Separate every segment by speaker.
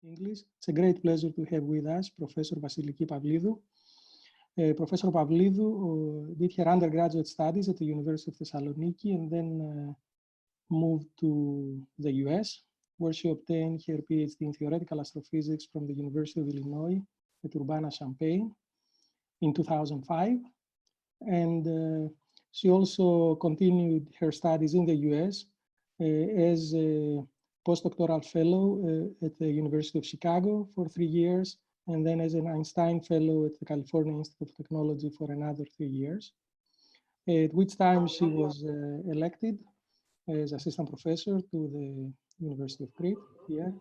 Speaker 1: English. It's a great pleasure to have with us Professor Vasiliki Pavlidou. Professor Pavlidou did her undergraduate studies at the University of Thessaloniki and then moved to the US, where she obtained her PhD in theoretical astrophysics from the University of Illinois at Urbana-Champaign in 2005. And she also continued her studies in the US as a postdoctoral fellow at the University of Chicago for 3 years, and then as an Einstein Fellow at the California Institute of Technology for another 3 years, at which time she was elected as assistant professor to the University of Crete here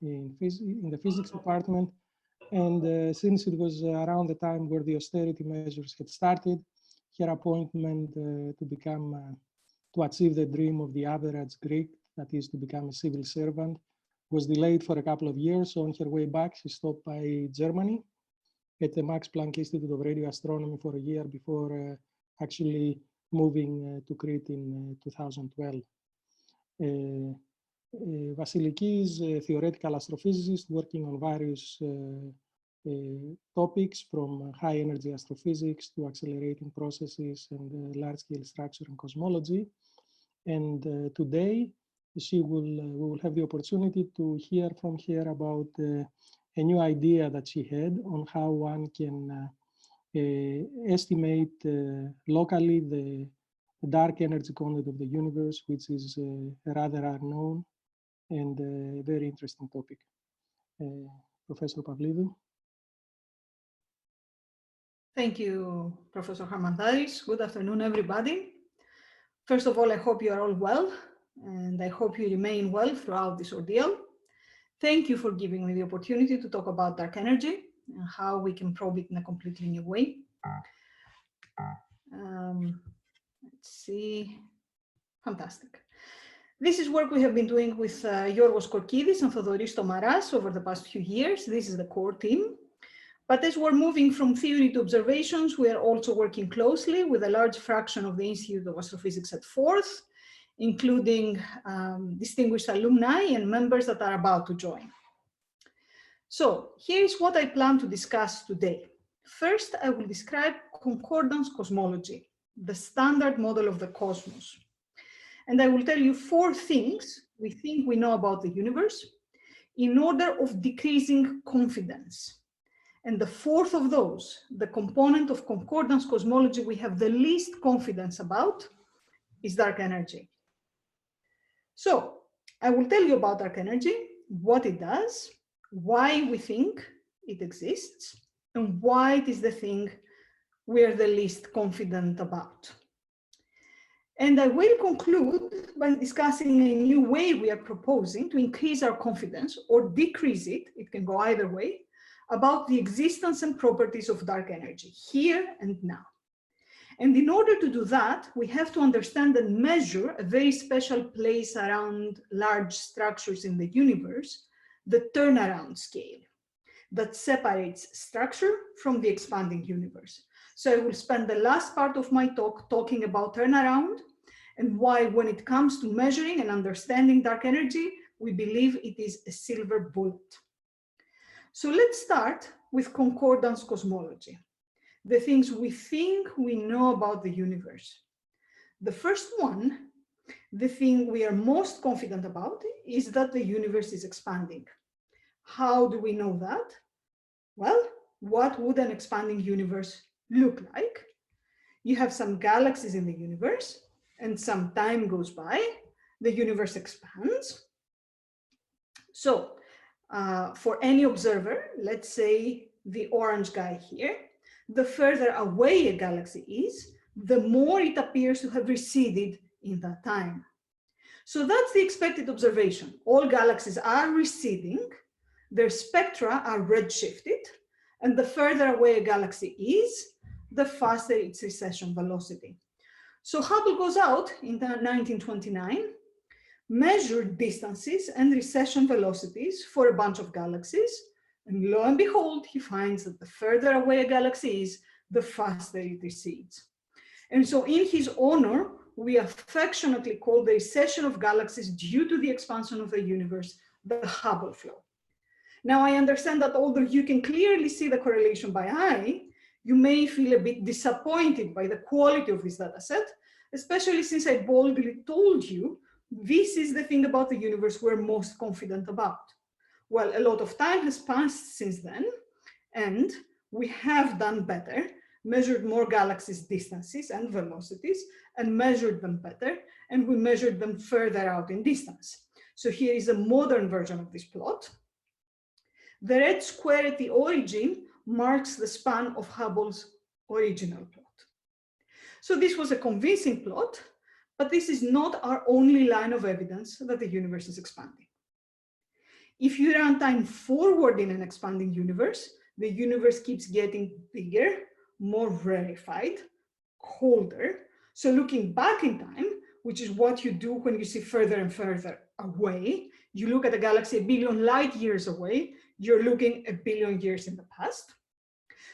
Speaker 1: in the physics department. And since it was around the time where the austerity measures had started, her appointment to achieve the dream of the average Greek, that is to become a civil servant, was delayed for a couple of years. So on her way back, she stopped by Germany at the Max Planck Institute of Radio Astronomy for a year before actually moving to Crete in 2012. Vasiliki is a theoretical astrophysicist working on various topics from high energy astrophysics to accelerating processes and large scale structure and cosmology. And today we will have the opportunity to hear from her about a new idea that she had on how one can estimate locally the dark energy content of the universe, which is rather unknown and a very interesting topic. Professor Pavlidou.
Speaker 2: Thank you, Professor Harmantaris. Good afternoon, everybody. First of all, I hope you are all well, and I hope you remain well throughout this ordeal. Thank you for giving me the opportunity to talk about dark energy and how we can probe it in a completely new way. Let's see. Fantastic. This is work we have been doing with Giorgos Korkidis and Thodoris Tomaras over the past few years. This is the core team. But as we're moving from theory to observations, we are also working closely with a large fraction of the Institute of Astrophysics at FORTH, including distinguished alumni and members that are about to join. So here's what I plan to discuss today. First, I will describe concordance cosmology, the standard model of the cosmos. And I will tell you 4 things we think we know about the universe in order of decreasing confidence. And the 4th of those, the component of concordance cosmology we have the least confidence about, is dark energy. So I will tell you about dark energy, what it does, why we think it exists, and why it is the thing we are the least confident about. And I will conclude by discussing a new way we are proposing to increase our confidence or decrease it, it can go either way, about the existence and properties of dark energy here and now. And in order to do that, we have to understand and measure a very special place around large structures in the universe, the turnaround scale that separates structure from the expanding universe. So I will spend the last part of my talk talking about turnaround and why, when it comes to measuring and understanding dark energy, we believe it is a silver bullet. So let's start with concordance cosmology, the things we think we know about the universe. The first one, the thing we are most confident about, is that the universe is expanding. How do we know that? Well, what would an expanding universe look like? You have some galaxies in the universe, and some time goes by, the universe expands. So, for any observer, let's say the orange guy here, the further away a galaxy is, the more it appears to have receded in that time. So that's the expected observation. All galaxies are receding, their spectra are redshifted, and the further away a galaxy is, the faster its recession velocity. So Hubble goes out in 1929, measured distances and recession velocities for a bunch of galaxies, and lo and behold, he finds that the further away a galaxy is, the faster it recedes. And so in his honor, we affectionately call the recession of galaxies due to the expansion of the universe the Hubble flow. Now, I understand that although you can clearly see the correlation by eye, you may feel a bit disappointed by the quality of this data set, especially since I boldly told you this is the thing about the universe we're most confident about. Well, a lot of time has passed since then, and we have done better, measured more galaxies' distances and velocities, and measured them better, and we measured them further out in distance. So here is a modern version of this plot. The red square at the origin marks the span of Hubble's original plot. So this was a convincing plot, but this is not our only line of evidence that the universe is expanding. If you run time forward in an expanding universe, the universe keeps getting bigger, more rarefied, colder. So looking back in time, which is what you do when you see further and further away, you look at a galaxy 1 billion light years away, you're looking 1 billion years in the past.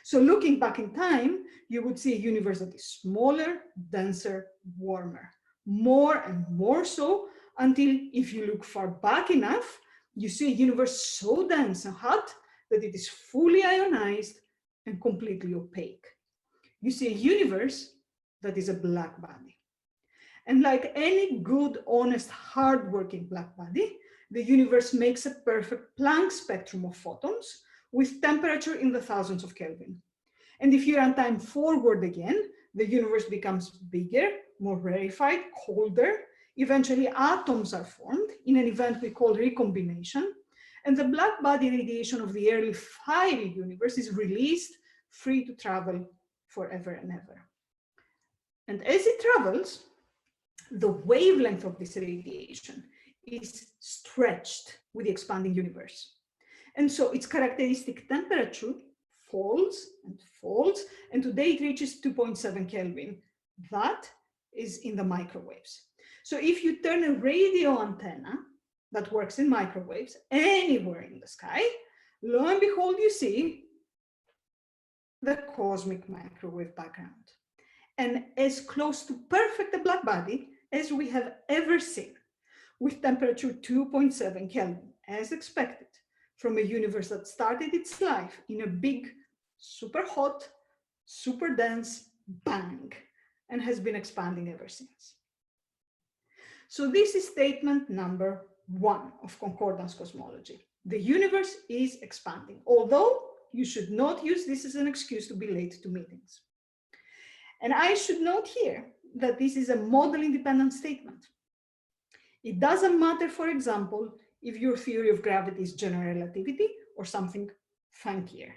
Speaker 2: So looking back in time, you would see a universe that is smaller, denser, warmer, more and more so, until if you look far back enough, you see a universe so dense and hot that it is fully ionized and completely opaque. You see a universe that is a black body. And like any good, honest, hardworking black body, the universe makes a perfect Planck spectrum of photons with temperature in the thousands of Kelvin. And if you run time forward again, the universe becomes bigger, more rarefied, colder. Eventually, atoms are formed in an event we call recombination. And the black body radiation of the early fiery universe is released, free to travel forever and ever. And as it travels, the wavelength of this radiation is stretched with the expanding universe. And so its characteristic temperature falls and falls, and today it reaches 2.7 Kelvin. That is in the microwaves. So if you turn a radio antenna that works in microwaves anywhere in the sky, lo and behold, you see the cosmic microwave background. And as close to perfect a black body as we have ever seen, with temperature 2.7 Kelvin, as expected, from a universe that started its life in a big, super hot, super dense bang, and has been expanding ever since. So this is statement number 1 of Concordance cosmology. The universe is expanding, although you should not use this as an excuse to be late to meetings. And I should note here that this is a model-independent statement. It doesn't matter, for example, if your theory of gravity is general relativity or something funkier.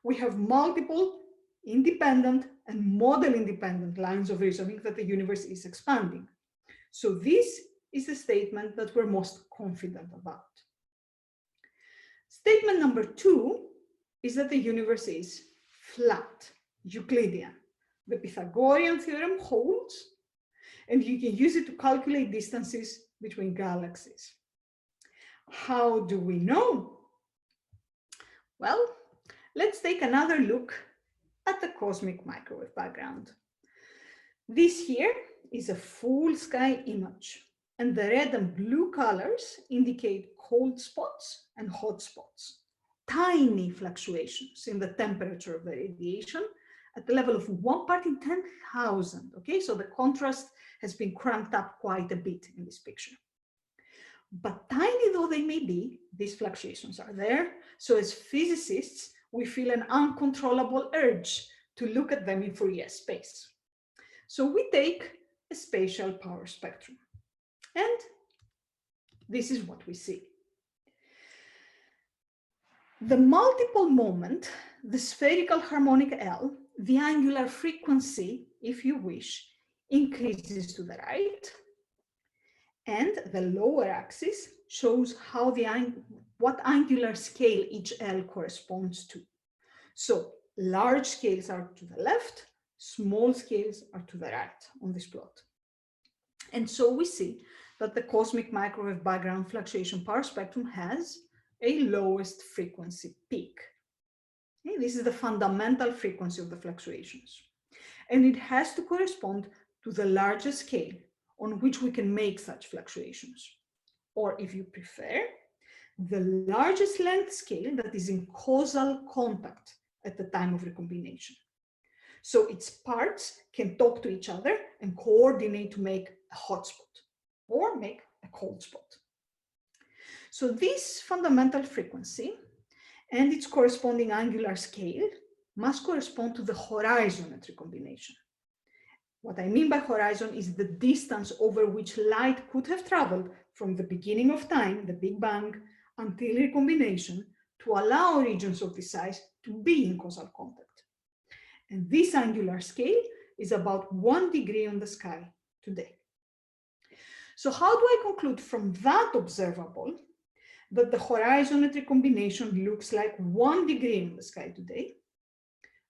Speaker 2: We have multiple independent and model-independent lines of reasoning that the universe is expanding. So this is the statement that we're most confident about. Statement number 2 is that the universe is flat, Euclidean. The Pythagorean theorem holds, and you can use it to calculate distances between galaxies. How do we know? Well, let's take another look at the cosmic microwave background. This here is a full sky image, and the red and blue colors indicate cold spots and hot spots, tiny fluctuations in the temperature of the radiation at the level of 1 part in 10,000. Okay, so the contrast has been cranked up quite a bit in this picture. But tiny though they may be, these fluctuations are there. So as physicists, we feel an uncontrollable urge to look at them in Fourier space. So we take a spatial power spectrum, and this is what we see. The multiple moment, the spherical harmonic L, the angular frequency, if you wish, increases to the right, and the lower axis shows how what angular scale each L corresponds to. So large scales are to the left, small scales are to the right on this plot. And so we see that the cosmic microwave background fluctuation power spectrum has a lowest frequency peak. Okay, this is the fundamental frequency of the fluctuations. And it has to correspond to the largest scale on which we can make such fluctuations. Or if you prefer, the largest length scale that is in causal contact at the time of recombination. So its parts can talk to each other and coordinate to make a hot spot or make a cold spot. So this fundamental frequency and its corresponding angular scale must correspond to the horizon at recombination. What I mean by horizon is the distance over which light could have traveled from the beginning of time, the Big Bang, until recombination to allow regions of this size to be in causal contact. And this angular scale is about 1 degree on the sky today. So how do I conclude from that observable that the horizon at recombination looks like 1 degree in the sky today,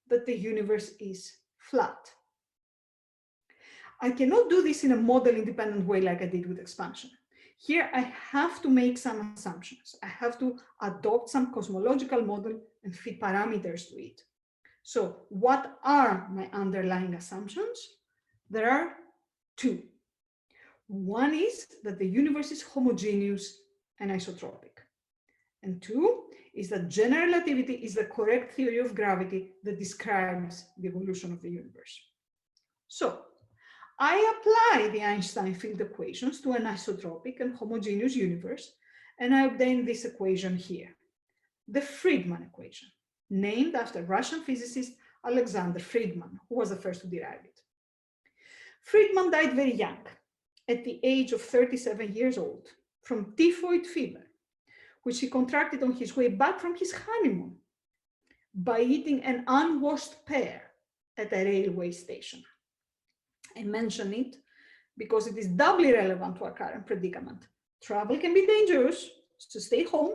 Speaker 2: that the universe is flat? I cannot do this in a model-independent way like I did with expansion. Here I have to make some assumptions. I have to adopt some cosmological model and fit parameters to it. So what are my underlying assumptions? There are two. One is that the universe is homogeneous and isotropic. And two is that general relativity is the correct theory of gravity that describes the evolution of the universe. So I apply the Einstein field equations to an isotropic and homogeneous universe, and I obtain this equation here, the Friedmann equation, named after Russian physicist Alexander Friedmann, who was the first to derive it. Friedmann died very young, at the age of 37 years old, from typhoid fever, which he contracted on his way back from his honeymoon by eating an unwashed pear at a railway station. I mention it because it is doubly relevant to our current predicament. Travel can be dangerous, so stay home,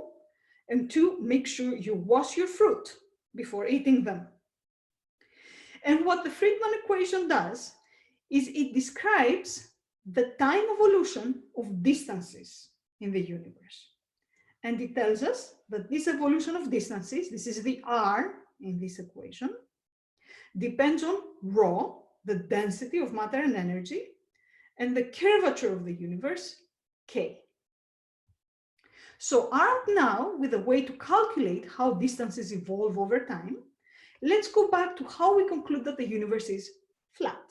Speaker 2: and two, make sure you wash your fruit before eating them. And what the Friedmann equation does is it describes the time evolution of distances in the universe. And it tells us that this evolution of distances, this is the R in this equation, depends on ρ, the density of matter and energy, and the curvature of the universe, K. So armed now with a way to calculate how distances evolve over time, let's go back to how we conclude that the universe is flat.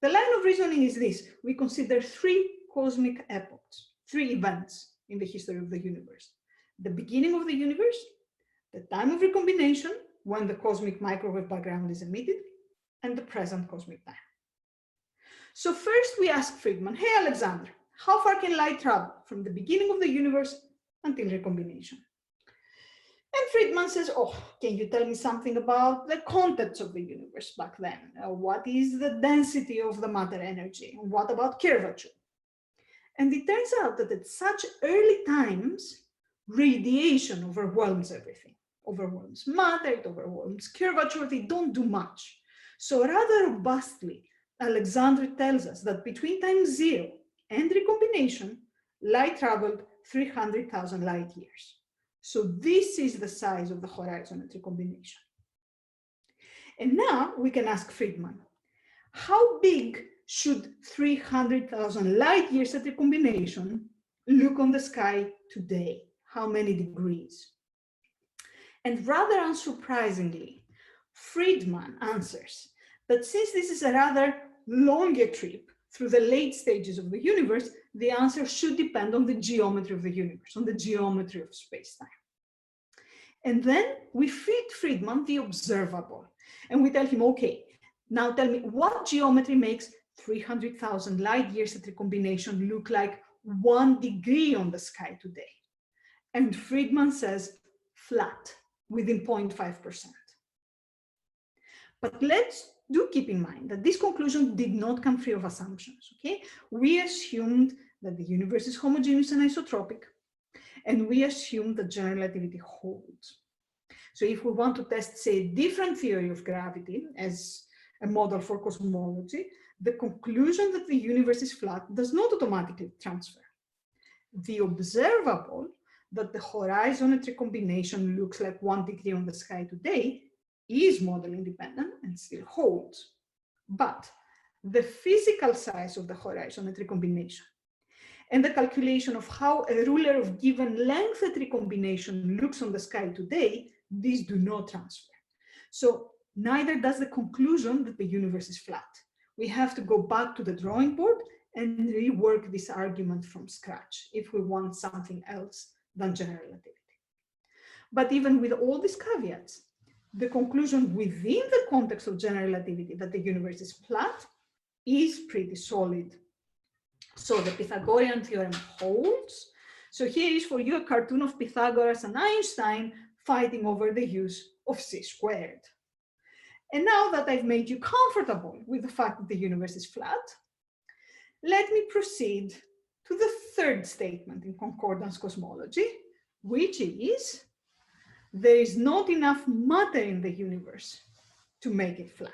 Speaker 2: The line of reasoning is this. We consider three cosmic epochs, three events in the history of the universe. The beginning of the universe, the time of recombination, when the cosmic microwave background is emitted, and the present cosmic time. So first we ask Friedmann, hey Alexander, how far can light travel from the beginning of the universe until recombination? And Friedmann says, oh, can you tell me something about the contents of the universe back then? What is the density of the matter energy? And what about curvature? And it turns out that at such early times, radiation overwhelms everything. Overwhelms matter, it overwhelms curvature, they don't do much. So rather robustly, Alexander tells us that between time 0 and recombination, light traveled 300,000 light years. So this is the size of the horizon at recombination. And now we can ask Friedmann, how big should 300,000 light years at recombination look on the sky today? How many degrees? And rather unsurprisingly, Friedmann answers that since this is a rather longer trip through the late stages of the universe, the answer should depend on the geometry of the universe, on the geometry of space-time. And then we feed Friedmann the observable, and we tell him, okay, now tell me what geometry makes 300,000 light years at recombination look like 1 degree on the sky today? And Friedmann says flat, within 0.5%. But let's do keep in mind that this conclusion did not come free of assumptions, okay? We assumed that the universe is homogeneous and isotropic, and we assumed that general relativity holds. So if we want to test, say, a different theory of gravity as a model for cosmology, the conclusion that the universe is flat does not automatically transfer. The observable that the horizon at recombination looks like 1 degree on the sky today is model independent and still holds. But the physical size of the horizon at recombination And the calculation of how a ruler of given length at recombination looks on the sky today, these do not transfer. So neither does the conclusion that the universe is flat. We have to go back to the drawing board and rework this argument from scratch if we want something else than general relativity. But even with all these caveats, the conclusion within the context of general relativity that the universe is flat is pretty solid. So the Pythagorean theorem holds. So here is for you a cartoon of Pythagoras and Einstein fighting over the use of c squared. And now that I've made you comfortable with the fact that the universe is flat, let me proceed to the third statement in concordance cosmology, which is there is not enough matter in the universe to make it flat.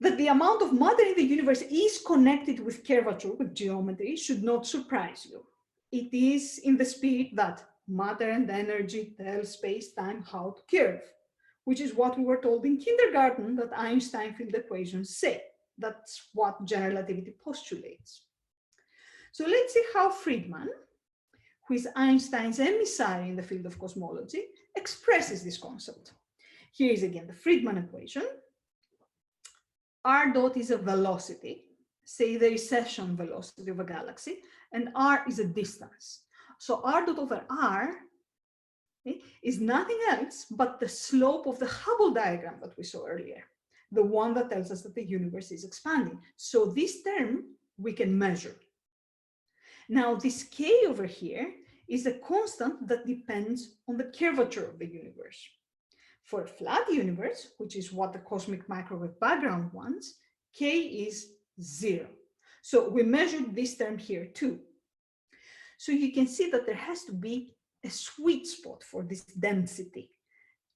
Speaker 2: That the amount of matter in the universe is connected with curvature, with geometry, should not surprise you. It is in the spirit that matter and energy tell space-time how to curve, which is what we were told in kindergarten that Einstein field equations say. That's what general relativity postulates. So let's see how Friedmann, who is Einstein's emissary in the field of cosmology, expresses this concept. Here is again the Friedmann equation. R dot is a velocity, say the recession velocity of a galaxy, and R is a distance. So R dot over R is nothing else but the slope of the Hubble diagram that we saw earlier, the one that tells us that the universe is expanding. So this term we can measure. Now this K over here is a constant that depends on the curvature of the universe. For a flat universe, which is what the cosmic microwave background wants, K is 0. So we measured this term here too. So you can see that there has to be a sweet spot for this density,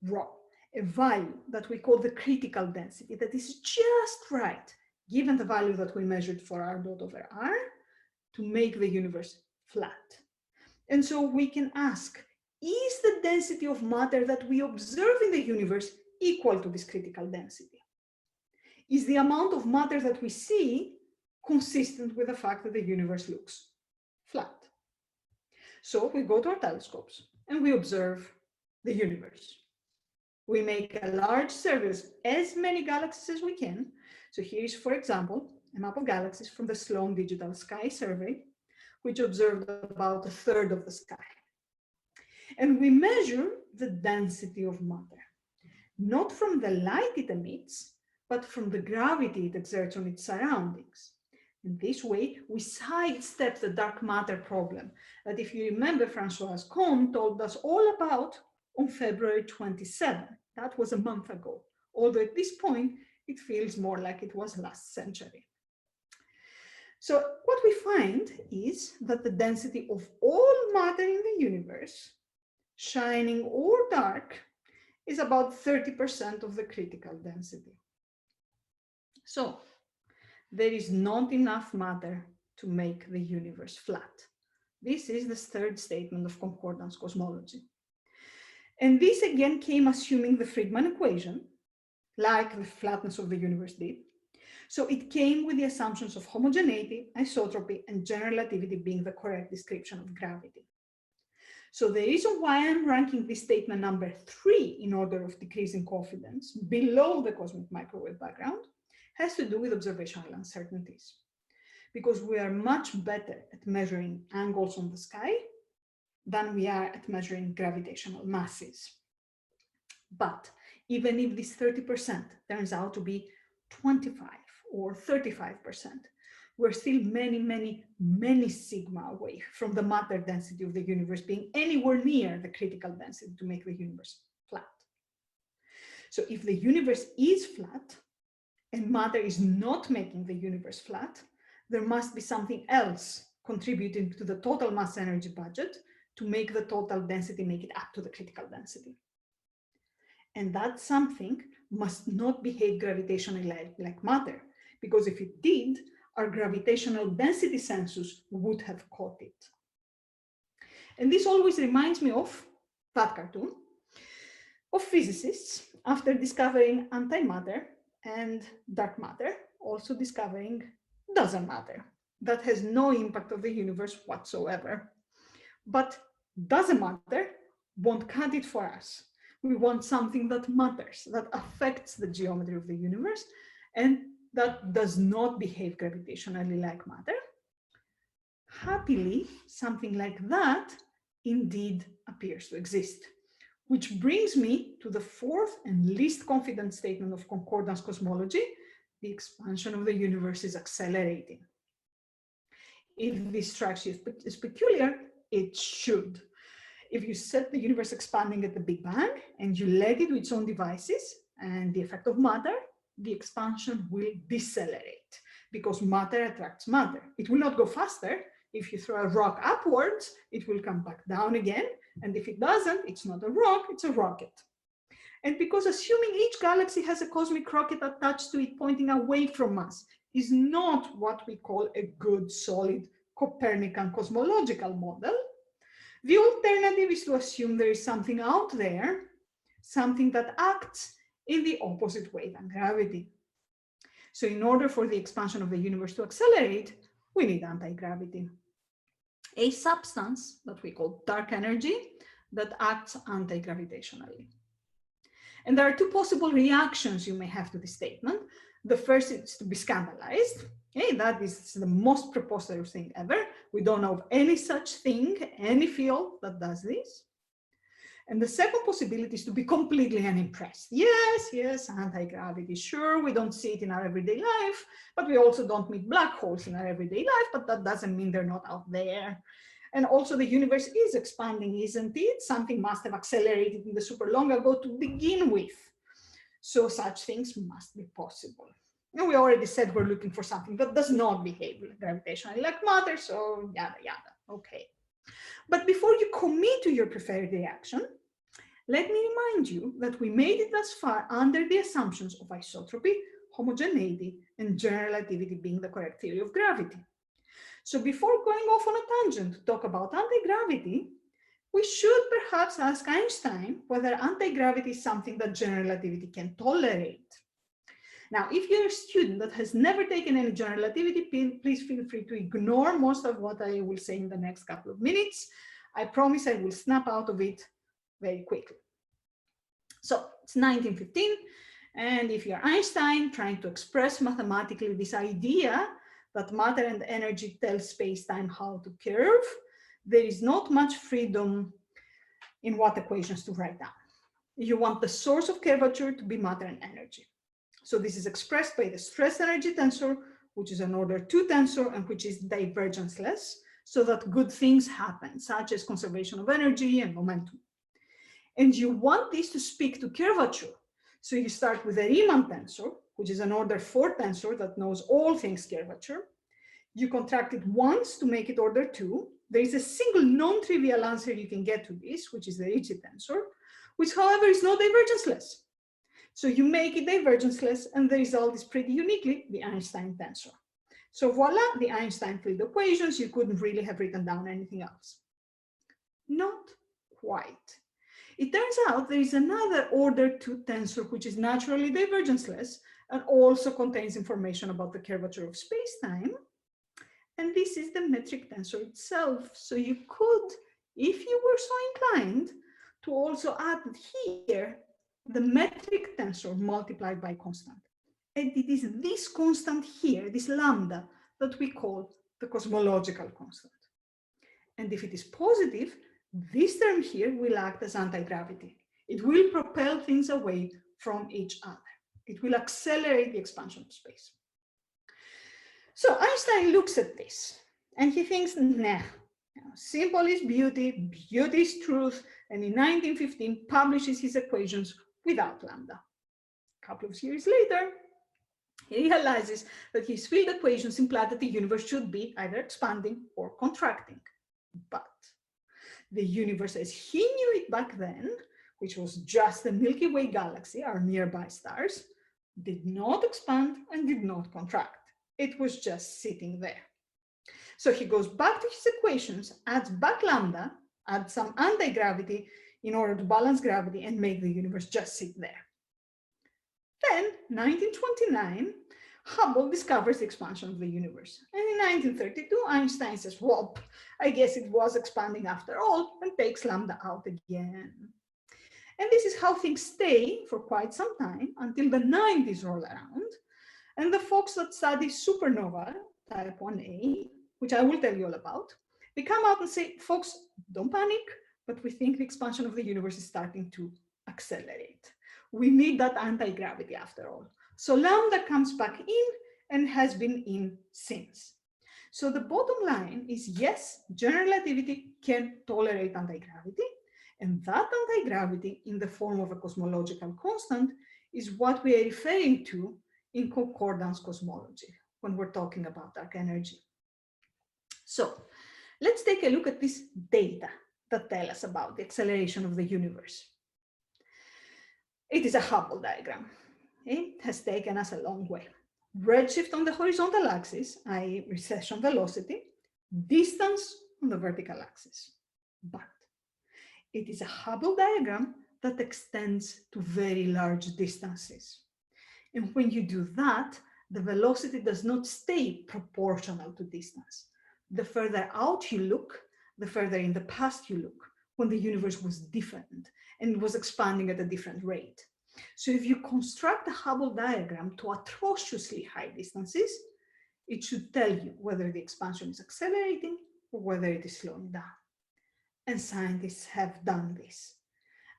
Speaker 2: rho, a value that we call the critical density that is just right, given the value that we measured for R dot over R, to make the universe flat. And so we can ask, is the density of matter that we observe in the universe equal to this critical density? Is the amount of matter that we see consistent with the fact that the universe looks flat? So we go to our telescopes and we observe the universe. We make a large survey of as many galaxies as we can. So here is, for example, a map of galaxies from the Sloan Digital Sky Survey, which observed about 1/3 of the sky. And we measure the density of matter, not from the light it emits, but from the gravity it exerts on its surroundings. In this way, we sidestep the dark matter problem that, if you remember, Françoise Kohn told us all about on February 27. That was a month ago, although at this point, it feels more like it was last century. So what we find is that the density of all matter in the universe, shining or dark, is about 30% of the critical density. So there is not enough matter to make the universe flat. This is the third statement of concordance cosmology. And this again came assuming the Friedmann equation, like the flatness of the universe did. So it came with the assumptions of homogeneity, isotropy, and general relativity being the correct description of gravity. So the reason why I'm ranking this statement number 3 in order of decreasing confidence below the cosmic microwave background has to do with observational uncertainties, because we are much better at measuring angles on the sky than we are at measuring gravitational masses. But even if this 30% turns out to be 25 or 35%, we're still many sigma away from the matter density of the universe being anywhere near the critical density to make the universe flat. So if the universe is flat and matter is not making the universe flat, there must be something else contributing to the total mass energy budget to make the total density make it up to the critical density. And that something must not behave gravitationally like matter, because if it did, our gravitational density census would have caught it. And this always reminds me of that cartoon of physicists after discovering antimatter and dark matter, also discovering doesn't matter. that has no impact on the universe whatsoever. But doesn't matter, won't cut it for us. We want something that matters, that affects the geometry of the universe, and that does not behave gravitationally like matter. Happily, something like that indeed appears to exist, which brings me to the fourth and least confident statement of concordance cosmology: the expansion of the universe is accelerating. If this strikes you as peculiar, it should. If you set the universe expanding at the Big Bang and you let it to its own devices and the effect of matter, the expansion will decelerate because matter attracts matter. It will not go faster. If you throw a rock upwards, it will come back down again. And if it doesn't, it's not a rock, it's a rocket. And because assuming each galaxy has a cosmic rocket attached to it pointing away from us is not what we call a good, solid Copernican cosmological model, the alternative is to assume there is something out there, something that acts in the opposite way than gravity. So in order for the expansion of the universe to accelerate, we need anti-gravity, a substance that we call dark energy that acts anti-gravitationally. And there are two possible reactions you may have to this statement. The first is to be scandalized. Okay, that is the most preposterous thing ever. We don't know of any such thing, any field that does this. And the second possibility is to be completely unimpressed. Yes, anti-gravity, sure, we don't see it in our everyday life, but we also don't meet black holes in our everyday life, but that doesn't mean they're not out there. And also the universe is expanding, isn't it? Something must have accelerated in the super long ago to begin with. So such things must be possible. And we already said we're looking for something that does not behave gravitationally like matter, so yada, yada, okay. But before you commit to your preferred reaction, let me remind you that we made it thus far under the assumptions of isotropy, homogeneity, and general relativity being the correct theory of gravity. So before going off on a tangent to talk about anti-gravity, we should perhaps ask Einstein whether anti-gravity is something that general relativity can tolerate. Now, if you're a student that has never taken any general relativity, please feel free to ignore most of what I will say in the next couple of minutes. I promise I will snap out of it very quickly. So it's 1915, and if you're Einstein trying to express mathematically this idea that matter and energy tell space-time how to curve, there is not much freedom in what equations to write down. You want the source of curvature to be matter and energy. So this is expressed by the stress energy tensor, which is an order 2 tensor and which is divergenceless, so that good things happen, such as conservation of energy and momentum. And you want this to speak to curvature. So you start with a Riemann tensor, which is an order 4 tensor that knows all things curvature. You contract it once to make it order 2. There is a single non-trivial answer you can get to this, which is the Ricci tensor, which, however, is not divergenceless. So you make it divergenceless, and the result is pretty uniquely the Einstein tensor. So voila, the Einstein field equations. You couldn't really have written down anything else. Not quite. It turns out there is another order 2 tensor, which is naturally divergenceless and also contains information about the curvature of space-time. And this is the metric tensor itself. So you could, if you were so inclined, to also add here the metric tensor multiplied by constant. And it is this constant here, this lambda, that we call the cosmological constant. And if it is positive, this term here will act as anti-gravity. It will propel things away from each other. It will accelerate the expansion of space. So Einstein looks at this and he thinks, nah, simple is beauty, beauty is truth, and in 1915 publishes his equations without lambda. A couple of years later, he realizes that his field equations imply that the universe should be either expanding or contracting. But the universe as he knew it back then, which was just the Milky Way galaxy, our nearby stars, did not expand and did not contract. It was just sitting there. So he goes back to his equations, adds back lambda, adds some anti-gravity in order to balance gravity and make the universe just sit there. Then, 1929, Hubble discovers the expansion of the universe. And in 1932, Einstein says, well, I guess it was expanding after all, and takes lambda out again. And this is how things stay for quite some time until the 90s roll around. And the folks that study supernova type 1a, which I will tell you all about, they come out and say, folks, don't panic, but we think the expansion of the universe is starting to accelerate. We need that anti-gravity after all. So lambda comes back in and has been in since. So the bottom line is, yes, general relativity can tolerate anti-gravity, and that anti-gravity in the form of a cosmological constant is what we are referring to in concordance cosmology when we're talking about dark energy. So let's take a look at this data that tell us about the acceleration of the universe. It is a Hubble diagram. It has taken us a long way. Redshift on the horizontal axis, i.e. recession velocity, distance on the vertical axis. But it is a Hubble diagram that extends to very large distances. And when you do that, the velocity does not stay proportional to distance. The further out you look, the further in the past you look, when the universe was different and was expanding at a different rate. So if you construct a Hubble diagram to atrociously high distances, it should tell you whether the expansion is accelerating or whether it is slowing down. And scientists have done this.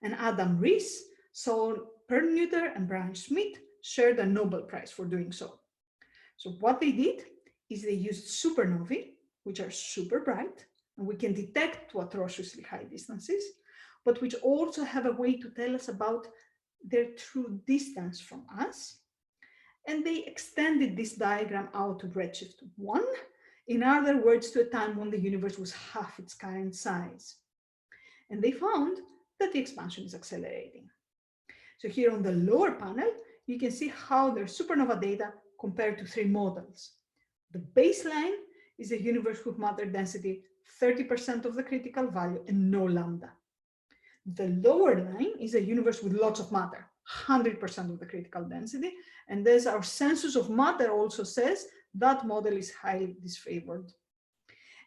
Speaker 2: And Adam Rees, Saul Perlmutter, and Brian Schmidt shared a Nobel Prize for doing so. So what they did is they used supernovae, which are super bright, and we can detect to atrociously high distances, but which also have a way to tell us about their true distance from us. And they extended this diagram out to redshift 1, in other words, to a time when the universe was half its current size. And they found that the expansion is accelerating. So here on the lower panel, you can see how their supernova data compare to 3 models. The baseline is a universe with matter density 30% of the critical value and no lambda. The lower line is a universe with lots of matter, 100% of the critical density. And as our census of matter also says, that model is highly disfavored.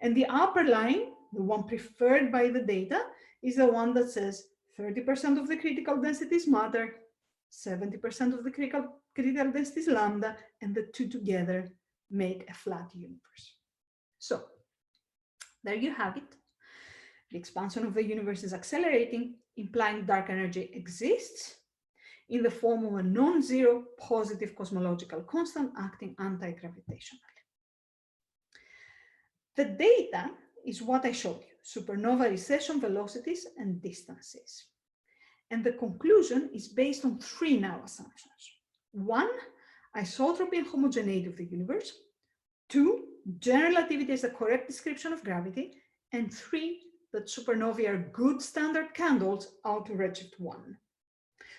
Speaker 2: And the upper line, the one preferred by the data, is the one that says 30% of the critical density is matter, 70% of the critical density is lambda, and the two together make a flat universe. So there you have it. The expansion of the universe is accelerating, implying dark energy exists in the form of a non-zero positive cosmological constant acting anti-gravitationally. The data is what I showed you, supernova recession velocities and distances. And the conclusion is based on 3 now assumptions. 1, isotropy and homogeneity of the universe. 2, general relativity is a correct description of gravity. And 3, that supernovae are good standard candles out to redshift 1.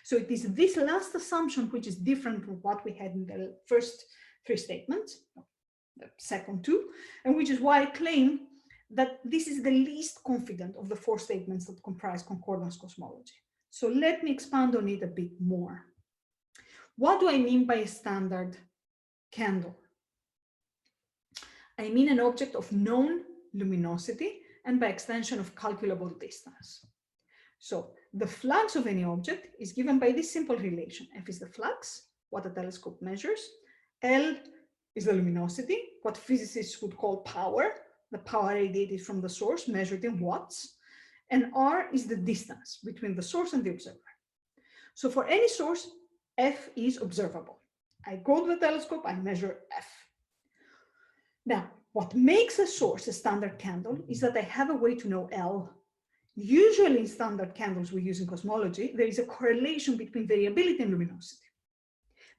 Speaker 2: So it is this last assumption which is different from what we had in the first 3 statements, the second 2, and which is why I claim that this is the least confident of the 4 statements that comprise concordance cosmology. So let me expand on it a bit more. What do I mean by a standard candle? I mean an object of known luminosity and by extension of calculable distance. So the flux of any object is given by this simple relation. F is the flux, what a telescope measures. L is the luminosity, what physicists would call power, the power radiated from the source measured in watts. And R is the distance between the source and the observer. So for any source, F is observable. I go to the telescope, I measure F. Now, what makes a source a standard candle is that I have a way to know L. Usually in standard candles we use in cosmology, there is a correlation between variability and luminosity.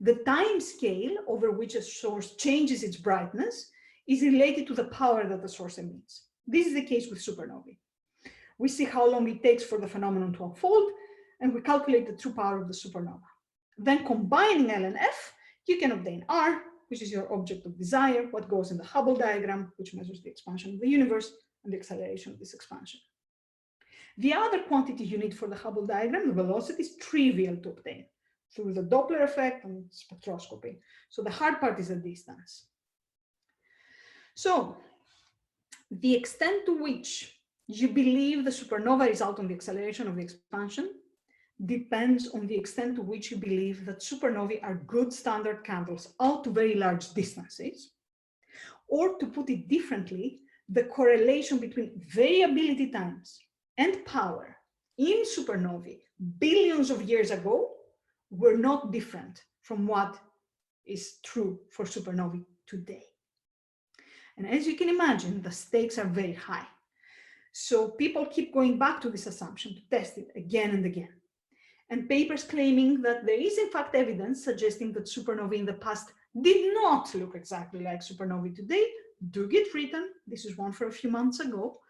Speaker 2: The time scale over which a source changes its brightness is related to the power that the source emits. This is the case with supernovae. We see how long it takes for the phenomenon to unfold, and we calculate the true power of the supernova. Then combining L and F, you can obtain R, which is your object of desire, what goes in the Hubble diagram, which measures the expansion of the universe and the acceleration of this expansion. The other quantity you need for the Hubble diagram, the velocity, is trivial to obtain. through the Doppler effect and spectroscopy. So the hard part is the distance. So the extent to which you believe the supernova result on the acceleration of the expansion depends on the extent to which you believe that supernovae are good standard candles out to very large distances. Or to put it differently, the correlation between variability times and power in supernovae billions of years ago were not different from what is true for supernovae today. And as you can imagine, the stakes are very high. So people keep going back to this assumption to test it again and again. And papers claiming that there is in fact evidence suggesting that supernovae in the past did not look exactly like supernovae today do get written. This is one for a few months ago,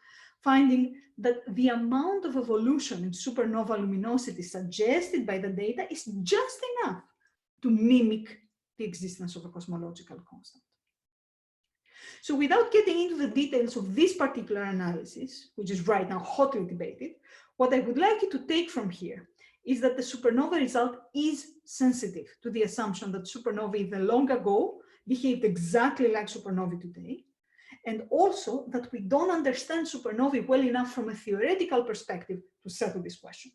Speaker 2: finding that the amount of evolution in supernova luminosity suggested by the data is just enough to mimic the existence of a cosmological constant. So without getting into the details of this particular analysis, which is right now hotly debated, what I would like you to take from here is that the supernova result is sensitive to the assumption that supernovae in the long ago behaved exactly like supernovae today, and also that we don't understand supernovae well enough from a theoretical perspective to settle this question.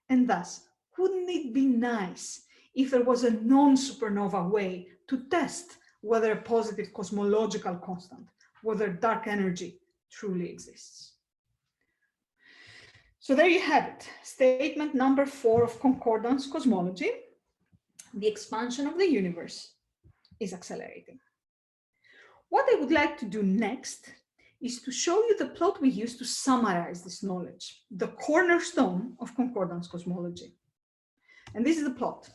Speaker 2: And thus, wouldn't it be nice if there was a non-supernova way to test whether a positive cosmological constant, whether dark energy truly exists? So there you have it, statement number 4 of Concordance Cosmology. The expansion of the universe is accelerating. What I would like to do next is to show you the plot we use to summarize this knowledge, the cornerstone of Concordance Cosmology. And this is the plot.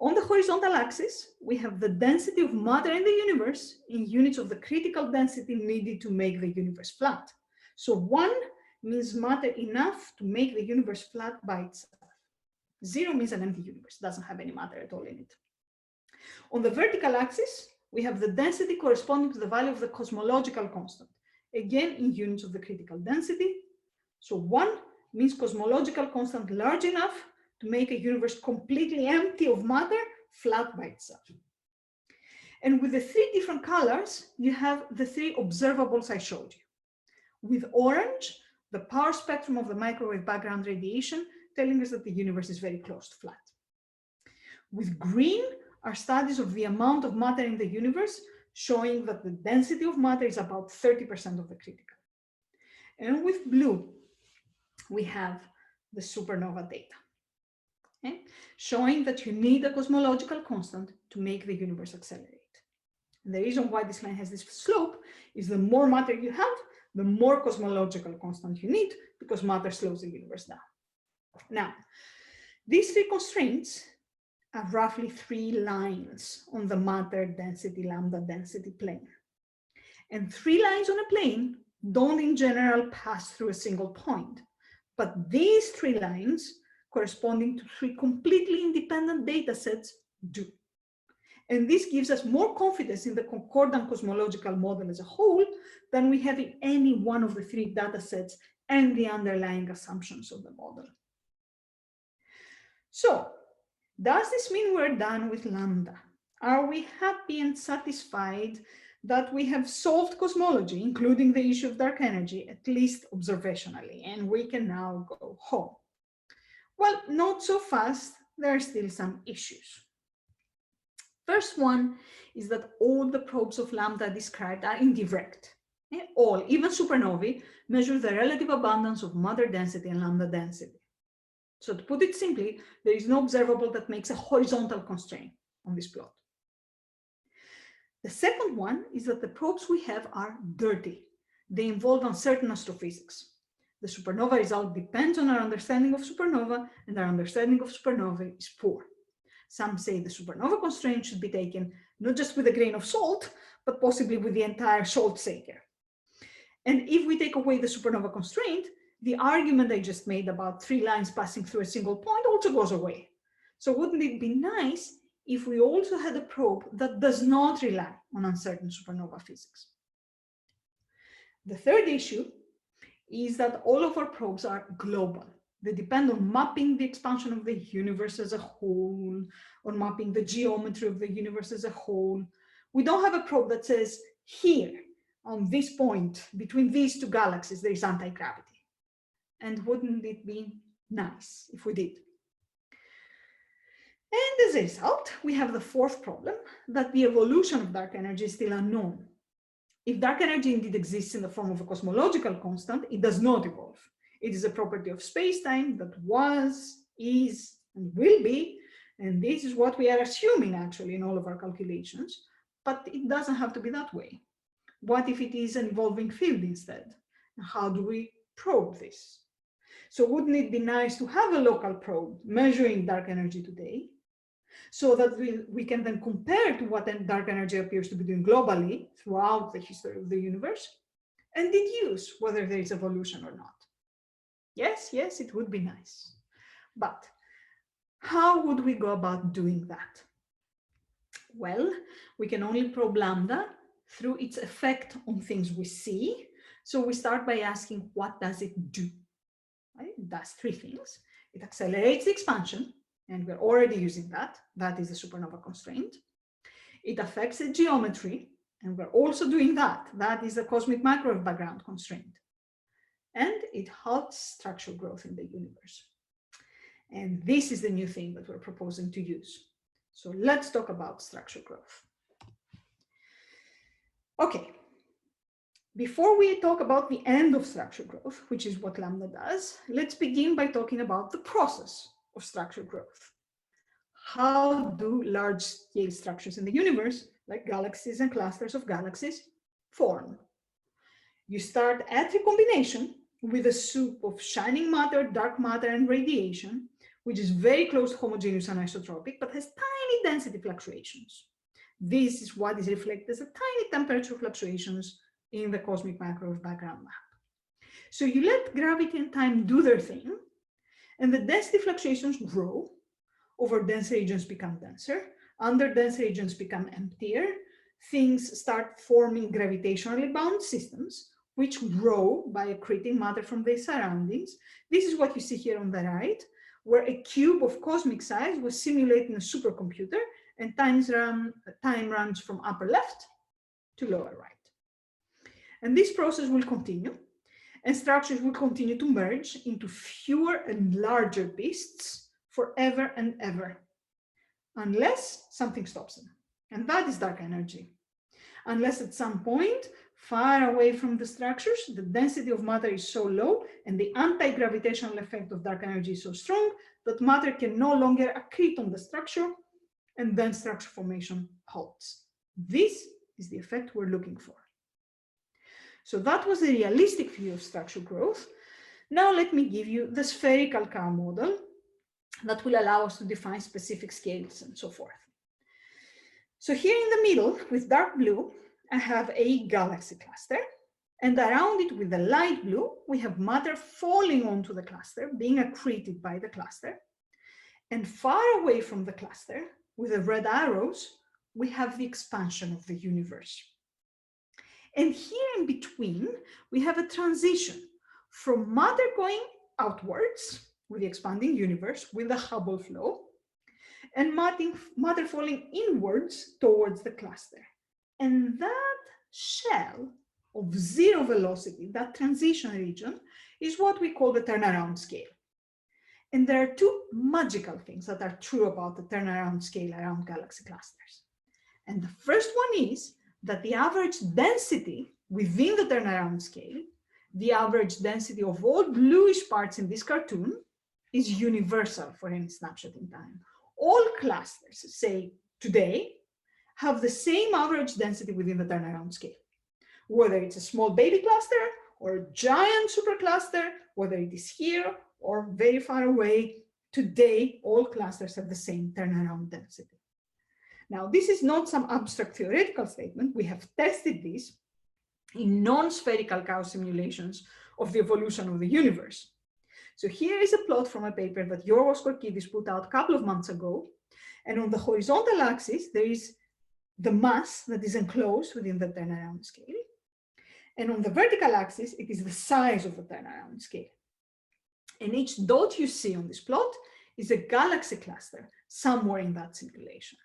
Speaker 2: On the horizontal axis, we have the density of matter in the universe in units of the critical density needed to make the universe flat. So 1 means matter enough to make the universe flat by itself. 0 means an empty universe, doesn't have any matter at all in it. On the vertical axis, we have the density corresponding to the value of the cosmological constant, again in units of the critical density. So 1 means cosmological constant large enough to make a universe completely empty of matter, flat by itself. And with the 3 different colors, you have the 3 observables I showed you. With orange, the power spectrum of the microwave background radiation telling us that the universe is very close to flat. With green are studies of the amount of matter in the universe, showing that the density of matter is about 30% of the critical. And with blue, we have the supernova data, okay? Showing that you need a cosmological constant to make the universe accelerate. And the reason why this line has this slope is the more matter you have, the more cosmological constant you need, because matter slows the universe down. Now, these 3 constraints are roughly 3 lines on the matter density, lambda density plane. And 3 lines on a plane don't in general pass through a single point, but these 3 lines corresponding to 3 completely independent data sets do. And this gives us more confidence in the concordant cosmological model as a whole than we have in any one of the 3 data sets and the underlying assumptions of the model. So, does this mean we're done with lambda? Are we happy and satisfied that we have solved cosmology, including the issue of dark energy, at least observationally, and we can now go home? Well, not so fast. There are still some issues. First one is that all the probes of lambda described are indirect. All, even supernovae, measure the relative abundance of matter density and lambda density. So to put it simply, there is no observable that makes a horizontal constraint on this plot. The second one is that the probes we have are dirty. They involve uncertain astrophysics. The supernova result depends on our understanding of supernova, and our understanding of supernova is poor. Some say the supernova constraint should be taken not just with a grain of salt, but possibly with the entire salt shaker. And if we take away the supernova constraint, the argument I just made about 3 lines passing through a single point also goes away. So wouldn't it be nice if we also had a probe that does not rely on uncertain supernova physics? The third issue is that all of our probes are global. They depend on mapping the expansion of the universe as a whole, on mapping the geometry of the universe as a whole. We don't have a probe that says, here, on this point, between these two galaxies, there is anti-gravity. And wouldn't it be nice if we did? And as a result, we have the fourth problem, that the evolution of dark energy is still unknown. If dark energy indeed exists in the form of a cosmological constant, it does not evolve. It is a property of space-time that was, is, and will be, and this is what we are assuming actually in all of our calculations, but it doesn't have to be that way. What if it is an evolving field instead? How do we probe this? So wouldn't it be nice to have a local probe measuring dark energy today, so that we can then compare to what dark energy appears to be doing globally throughout the history of the universe, and deduce whether there is evolution or not? Yes, yes, it would be nice. But how would we go about doing that? Well, we can only probe lambda through its effect on things we see. So we start by asking, what does it do? Right? It does three things. It accelerates the expansion, and we're already using that. That is the supernova constraint. It affects the geometry, and we're also doing that. That is the cosmic microwave background constraint. And it halts structural growth in the universe. And this is the new thing that we're proposing to use. So let's talk about structural growth. Okay. Before we talk about the end of structural growth, which is what lambda does, let's begin by talking about the process of structural growth. How do large-scale structures in the universe, like galaxies and clusters of galaxies, form? You start at recombination with a soup of shining matter, dark matter, and radiation, which is very close to homogeneous and isotropic, but has tiny density fluctuations. This is what is reflected as a tiny temperature fluctuations in the cosmic microwave background map. So you let gravity and time do their thing, and the density fluctuations grow. Over dense regions become denser, under dense regions become emptier. Things start forming gravitationally bound systems, which grow by accreting matter from their surroundings. This is what you see here on the right, where a cube of cosmic size was simulated in a supercomputer, and time runs from upper left to lower right. And this process will continue, and structures will continue to merge into fewer and larger beasts forever and ever, unless something stops them. And that is dark energy. Unless at some point, far away from the structures, the density of matter is so low and the anti-gravitational effect of dark energy is so strong that matter can no longer accrete on the structure, and then structure formation halts. This is the effect we're looking for. So that was a realistic view of structural growth. Now let me give you the spherical car model that will allow us to define specific scales and so forth. So here in the middle, with dark blue, I have a galaxy cluster, and around it with the light blue, we have matter falling onto the cluster, being accreted by the cluster. And far away from the cluster, with the red arrows, we have the expansion of the universe. And here in between, we have a transition from matter going outwards with the expanding universe with the Hubble flow, and matter falling inwards towards the cluster. And that shell of zero velocity, that transition region, is what we call the turnaround scale. And there are two magical things that are true about the turnaround scale around galaxy clusters. And the first one is that the average density within the turnaround scale, the average density of all bluish parts in this cartoon, is universal for any snapshot in time. All clusters, say today, have the same average density within the turnaround scale. Whether it's a small baby cluster or a giant supercluster, whether it is here or very far away, today all clusters have the same turnaround density. Now, this is not some abstract theoretical statement. We have tested this in non-spherical chaos simulations of the evolution of the universe. So here is a plot from a paper that UoC put out a couple of months ago. And on the horizontal axis, there is the mass that is enclosed within the turnaround scale. And on the vertical axis, it is the size of the turnaround scale. And each dot you see on this plot is a galaxy cluster somewhere in that simulation.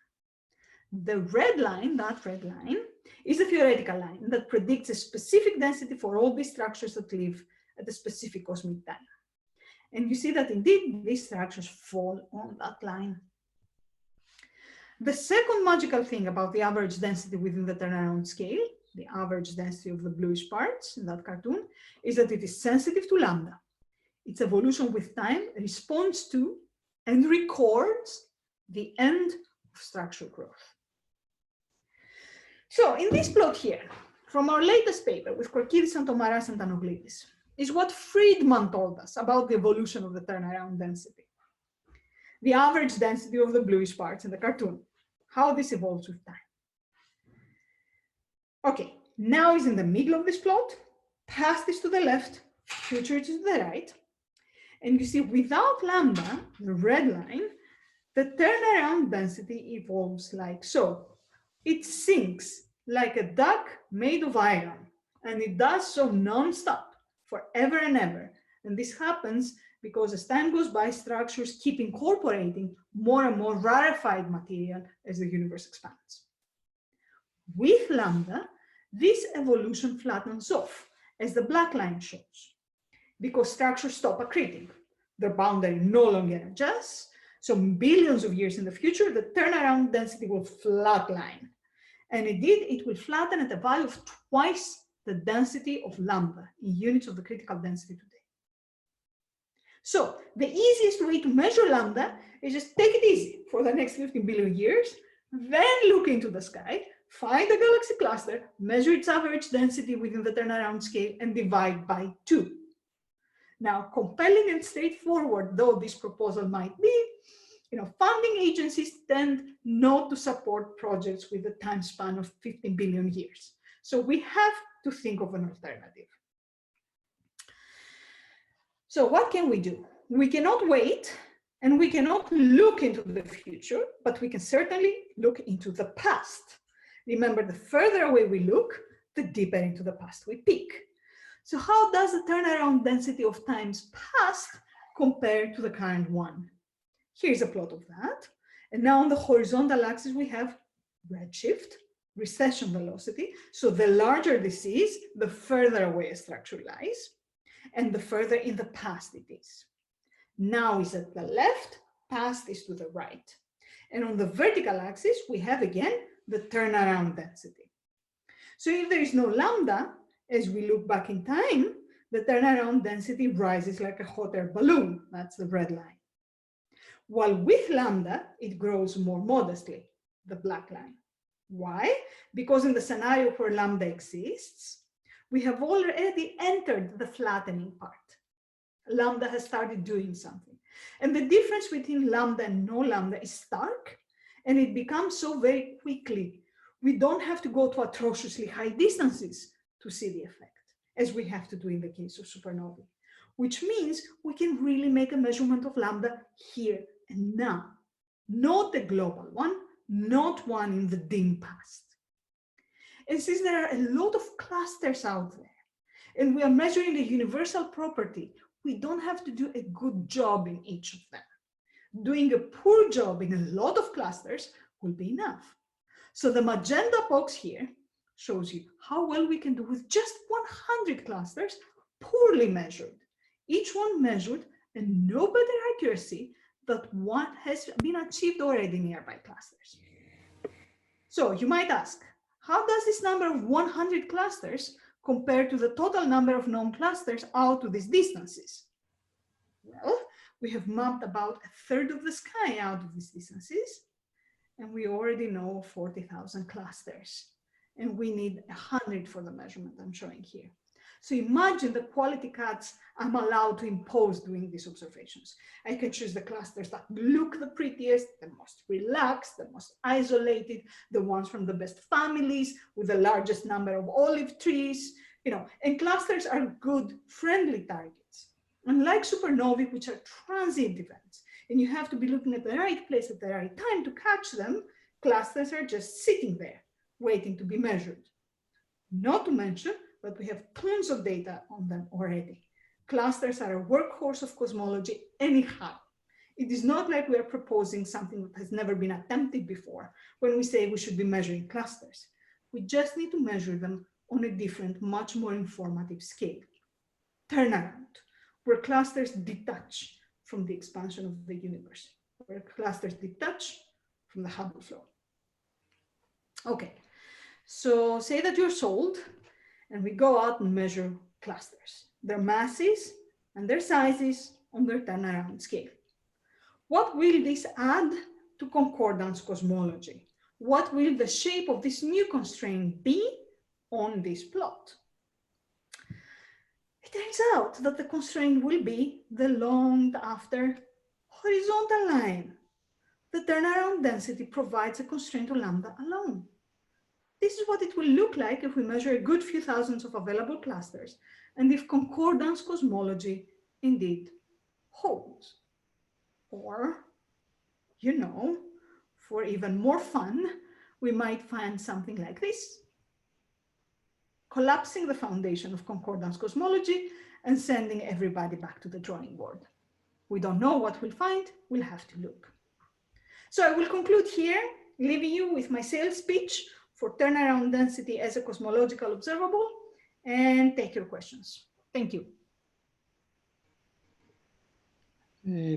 Speaker 2: The red line, that red line, is a theoretical line that predicts a specific density for all these structures that live at a specific cosmic time. And you see that indeed these structures fall on that line. The second magical thing about the average density within the turnaround scale, the average density of the bluish parts in that cartoon, is that it is sensitive to lambda. Its evolution with time responds to and records the end of structural growth. So in this plot here, from our latest paper with Korkidis and Tomaras and Tanoglidis, is what Friedman told us about the evolution of the turnaround density. The average density of the bluish parts in the cartoon, how this evolves with time. Okay, now is in the middle of this plot, past is to the left, future is to the right. And you see without lambda, the red line, the turnaround density evolves like so. It sinks like a duck made of iron, and it does so non-stop, forever and ever. And this happens because as time goes by, structures keep incorporating more and more rarefied material as the universe expands. With lambda, this evolution flattens off, as the black line shows, because structures stop accreting. Their boundary no longer adjusts, so billions of years in the future, the turnaround density will flatline. And indeed, it will flatten at a value of twice the density of lambda in units of the critical density today. So the easiest way to measure lambda is just take it easy for the next 15 billion years, then look into the sky, find the galaxy cluster, measure its average density within the turnaround scale, and divide by 2. Now, compelling and straightforward though this proposal might be, funding agencies tend not to support projects with a time span of 15 billion years. So we have to think of an alternative. So what can we do? We cannot wait and we cannot look into the future, but we can certainly look into the past. Remember, the further away we look, the deeper into the past we peek. So how does the turnaround density of times past compare to the current one? Here's a plot of that. And now on the horizontal axis, we have redshift, recession velocity. So the larger this is, the further away a structure lies, and the further in the past it is. Now is at the left, past is to the right. And on the vertical axis, we have again the turnaround density. So if there is no lambda, as we look back in time, the turnaround density rises like a hot air balloon. That's the red line. While with lambda, it grows more modestly, the black line. Why? Because in the scenario where lambda exists, we have already entered the flattening part. Lambda has started doing something. And the difference between lambda and no lambda is stark, and it becomes so very quickly. We don't have to go to atrociously high distances to see the effect, as we have to do in the case of supernovae, which means we can really make a measurement of lambda here and now, not the global one, not one in the dim past. And since there are a lot of clusters out there, and we are measuring the universal property, we don't have to do a good job in each of them. Doing a poor job in a lot of clusters will be enough. So the magenta box here shows you how well we can do with just 100 clusters, poorly measured, each one measured and no better accuracy than what has been achieved already in nearby clusters. So you might ask, how does this number of 100 clusters compare to the total number of known clusters out to these distances? Well, we have mapped about 1/3 of the sky out of these distances, and we already know 40,000 clusters, and we need 100 for the measurement I'm showing here. So imagine the quality cuts I'm allowed to impose doing these observations. I can choose the clusters that look the prettiest, the most relaxed, the most isolated, the ones from the best families with the largest number of olive trees, and clusters are good, friendly targets. Unlike supernovae, which are transient events, and you have to be looking at the right place at the right time to catch them, clusters are just sitting there, waiting to be measured. Not to mention that we have tons of data on them already. clusters are a workhorse of cosmology anyhow. It is not like we are proposing something that has never been attempted before when we say we should be measuring clusters. We just need to measure them on a different, much more informative scale. Turnaround, where clusters detach from the expansion of the universe, where clusters detach from the Hubble flow. Okay, so say that you're sold, and we go out and measure clusters, their masses and their sizes on their turnaround scale. What will this add to concordance cosmology? What will the shape of this new constraint be on this plot? It turns out that the constraint will be the longed after horizontal line. The turnaround density provides a constraint to lambda alone. This is what it will look like if we measure a good few thousands of available clusters and if concordance cosmology indeed holds. Or, you know, for even more fun, we might find something like this. Collapsing the foundation of concordance cosmology and sending everybody back to the drawing board. We don't know what we'll find, we'll have to look. So I will conclude here, leaving you with my sales pitch for turnaround density as a cosmological observable, and take your questions. Thank you.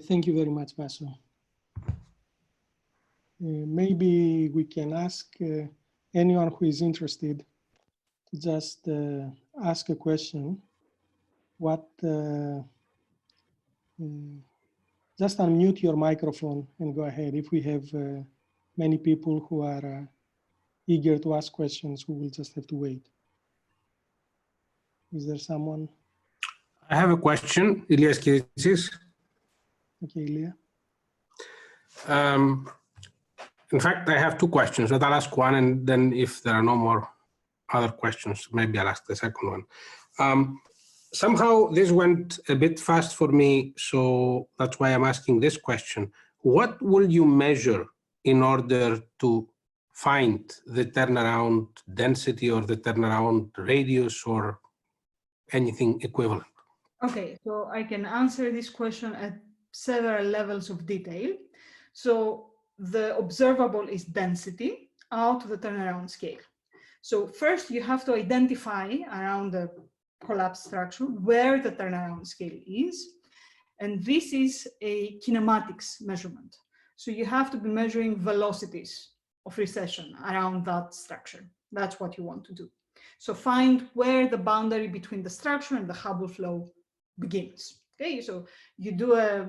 Speaker 1: Thank you very much, Vaso. Maybe we can ask anyone who is interested to just ask a question. Just unmute your microphone and go ahead. If we have many people who are eager to ask questions, we will just have to wait. Is there someone?
Speaker 3: I have a question, Ilias Kiritsis.
Speaker 1: Okay, Ilya.
Speaker 3: In fact, I have two questions, but I'll ask one, and then if there are no more other questions, maybe I'll ask the second one. Somehow this went a bit fast for me, so that's why I'm asking this question. What will you measure in order to find the turnaround density or the turnaround radius or anything equivalent?
Speaker 2: Okay, so I can answer this question at several levels of detail. So the observable is density out to the turnaround scale. So first you have to identify around the collapsed structure where the turnaround scale is. And this is a kinematics measurement. So you have to be measuring velocities of recession around that structure. That's what you want to do. So find where the boundary between the structure and the Hubble flow begins. Okay, so you do a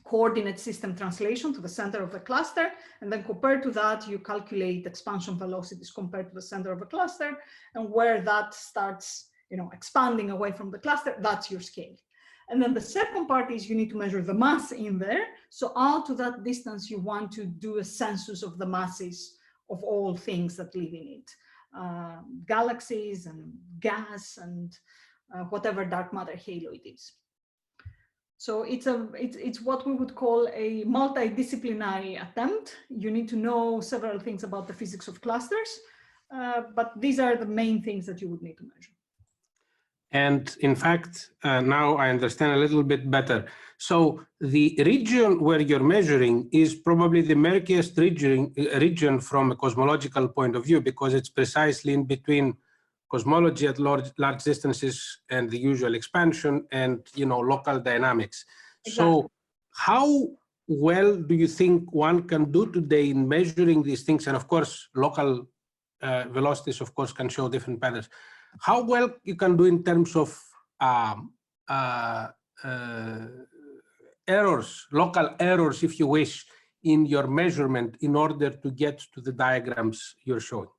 Speaker 2: coordinate system translation to the center of the cluster, and then compared to that, you calculate expansion velocities compared to the center of the cluster, and where that starts, expanding away from the cluster, that's your scale. And then the second part is you need to measure the mass in there. So out to that distance, you want to do a census of the masses of all things that live in it, galaxies and gas and whatever dark matter halo it is. So it's what we would call a multidisciplinary attempt. You need to know several things about the physics of clusters, but these are the main things that you would need to measure.
Speaker 3: And in fact, now I understand a little bit better. So the region where you're measuring is probably the murkiest region from a cosmological point of view, because it's precisely in between cosmology at large distances and the usual expansion and local dynamics. Exactly. So how well do you think one can do today in measuring these things? And of course, local velocities, of course, can show different patterns. How well you can do in terms of errors, local errors, if you wish, in your measurement in order to get to the diagrams you're showing?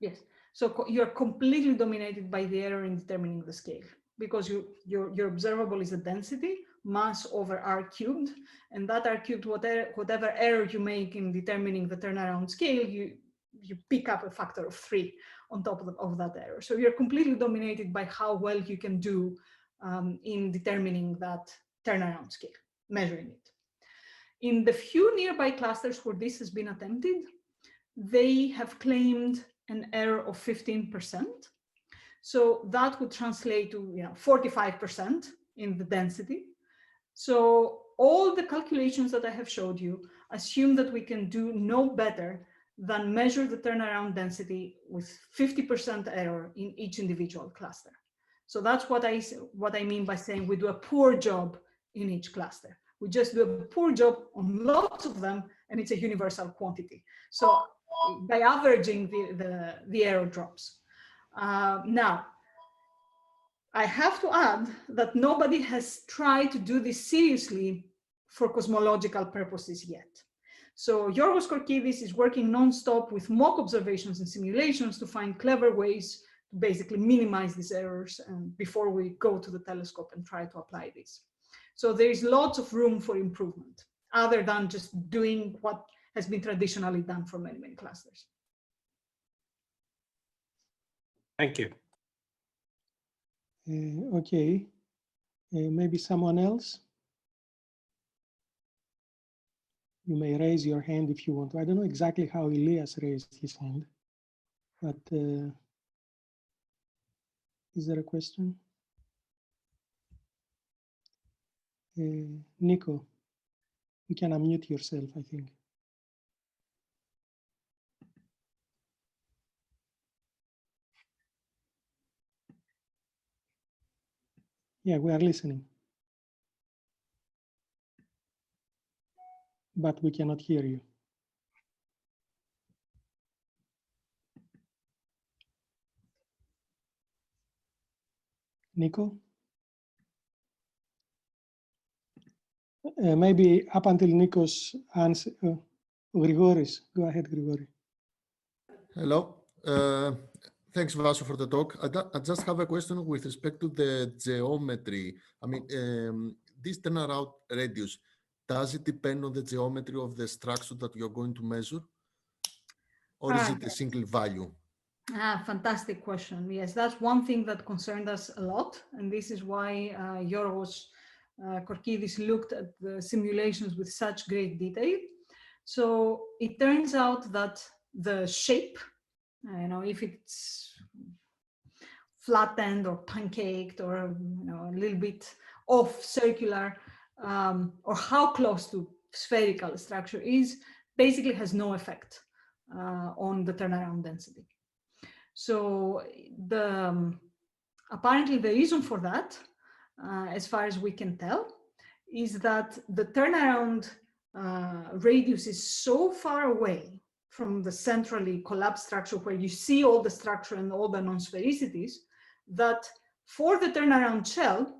Speaker 2: Yes. So you're completely dominated by the error in determining the scale, because your observable is a density, mass over r cubed, and that r cubed, whatever error you make in determining the turnaround scale, you pick up a factor of 3 on top of that error. So you're completely dominated by how well you can do in determining that turnaround scale, measuring it. In the few nearby clusters where this has been attempted, they have claimed an error of 15%. So that would translate to 45% in the density. So all the calculations that I have showed you assume that we can do no better than measure the turnaround density with 50% error in each individual cluster. So that's what I mean by saying we do a poor job in each cluster. We just do a poor job on lots of them, and it's a universal quantity. So by averaging, the error drops. Now, I have to add that nobody has tried to do this seriously for cosmological purposes yet. So Yorgos Korkidis is working nonstop with mock observations and simulations to find clever ways to basically minimize these errors before we go to the telescope and try to apply this. So there is lots of room for improvement, other than just doing what has been traditionally done for many, many clusters.
Speaker 3: Thank you.
Speaker 1: Okay, maybe someone else? You may raise your hand if you want to. I don't know exactly how Elias raised his hand, but is there a question? Nico, you can unmute yourself, I think. Yeah, we are listening. But we cannot hear you. Nico? Maybe up until Nico's answer, Grigoris. Go ahead, Grigori.
Speaker 4: Hello. Thanks, Vaso, for the talk. I just have a question with respect to the geometry. I mean, this turnaround radius, does it depend on the geometry of the structure that you're going to measure? Or is it a single value?
Speaker 2: Fantastic question. Yes, that's one thing that concerned us a lot. And this is why Yorgos Korkidis looked at the simulations with such great detail. So it turns out that the shape, if it's flattened or pancaked or a little bit off circular, or how close to spherical a structure is, basically has no effect on the turnaround density. So apparently the reason for that, as far as we can tell, is that the turnaround radius is so far away from the centrally collapsed structure where you see all the structure and all the non-sphericities, that for the turnaround shell,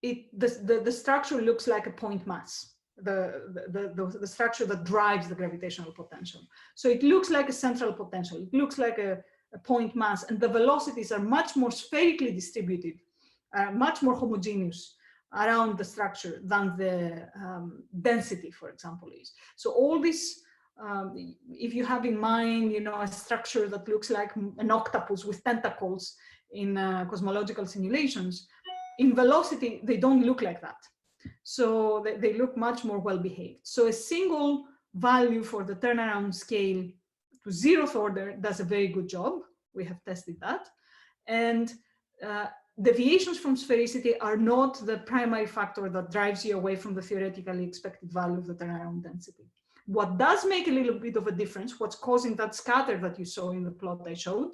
Speaker 2: the structure looks like a point mass, the structure that drives the gravitational potential. So it looks like a central potential. It looks like a point mass, and the velocities are much more spherically distributed, much more homogeneous around the structure than the density, for example, is. So all this, if you have in mind, a structure that looks like an octopus with tentacles in cosmological simulations, in velocity, they don't look like that. So they look much more well-behaved. So a single value for the turnaround scale to 0th order does a very good job. We have tested that. And deviations from sphericity are not the primary factor that drives you away from the theoretically expected value of the turnaround density. What does make a little bit of a difference, what's causing that scatter that you saw in the plot I showed,